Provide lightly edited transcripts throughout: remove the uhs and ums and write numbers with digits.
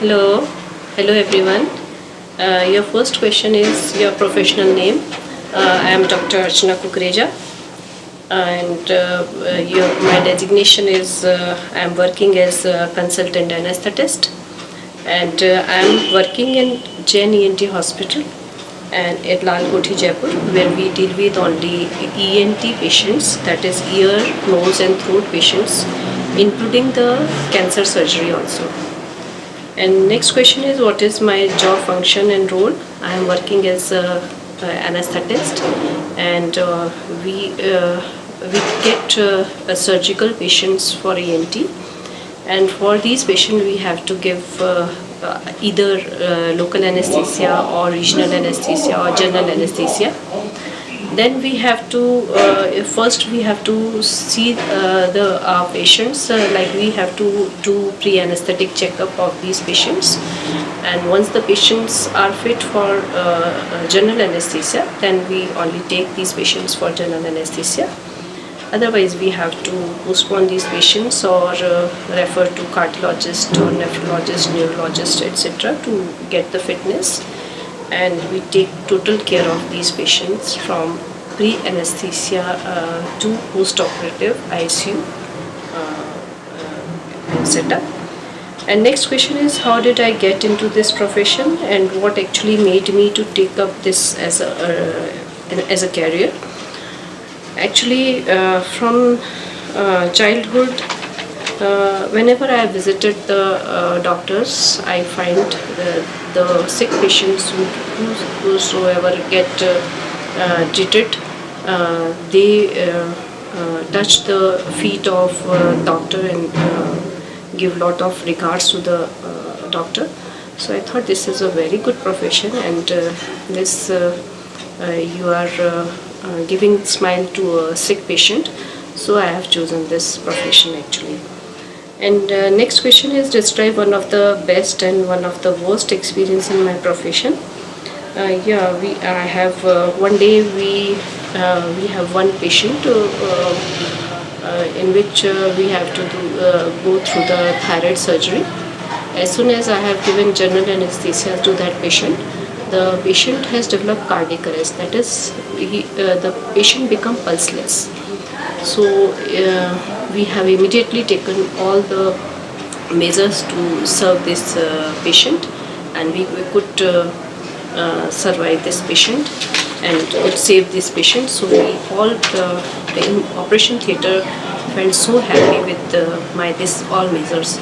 Hello everyone. Your first question is your professional name. I am Dr. Archana Kukreja, and my designation is I am working as a consultant anesthetist, and I am working in Jain ENT Hospital and at Lal Kothi, Jaipur, where we deal with only ENT patients, that is ear, nose, and throat patients, including the cancer surgery also. And next question is, what is my job function and role? I am working as a anesthetist, and we get surgical patients for ENT, and for these patients we have to give either local anesthesia or regional anesthesia or general anesthesia. Then we have to first we have to see the patients, like we have to do pre-anesthetic checkup of these patients, and once the patients are fit for general anesthesia, then we only take these patients for general anesthesia. Otherwise we have to postpone these patients or refer to cardiologist or nephrologist, neurologist, etc. to get the fitness. And we take total care of these patients from pre-anesthesia to post-operative ICU setup. And next question is, how did I get into this profession and what actually made me to take up this as a career? Actually, from childhood, whenever I visited the doctors, I find the sick patients whosoever get treated, they touch the feet of doctor and give lot of regards to the doctor. So I thought this is a very good profession, and this you are giving smile to a sick patient. So I have chosen this profession actually. And next question is, describe one of the best and one of the worst experience in my profession. I have one day we have one patient in which we have to go through the thyroid surgery. As soon as I have given general anesthesia to that patient, the patient has developed cardiac arrest. That is, the patient become pulseless. So we have immediately taken all the measures to serve this patient, and we could survive this patient and could save this patient. So we all in operation theatre felt so happy with this all measures.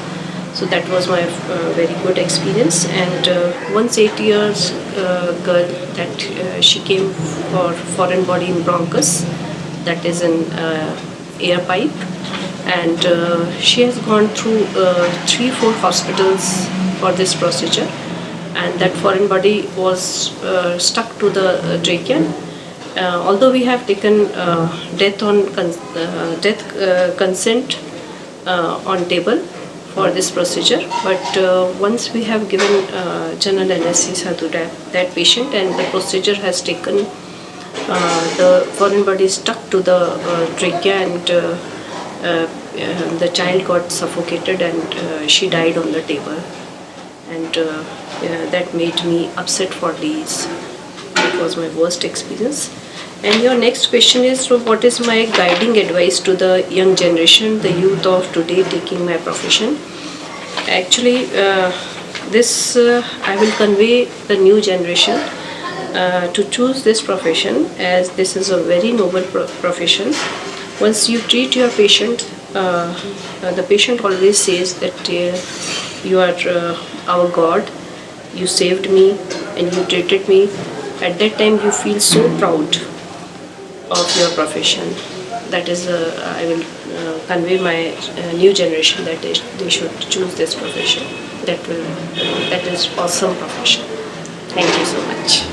So that was my very good experience. And once 8 years girl that she came for foreign body in bronchus, that is an air pipe, and she has gone through 3-4 hospitals for this procedure, and that foreign body was stuck to the trachea. Although we have taken death consent on table for this procedure, but once we have given general anesthesia to that patient, and the procedure has taken, the foreign body stuck to the trachea, and the child got suffocated, and she died on the table. And that made me upset for days. It was my worst experience. And your next question is, so what is my guiding advice to the young generation, the youth of today taking my profession? Actually, this I will convey the new generation to choose this profession, as this is a very noble profession. Once you treat your patient, the patient always says that you are our God, you saved me and you treated me. At that time you feel so proud of your profession. That is, I will convey my new generation that they should choose this profession. That is awesome profession. Thank you so much.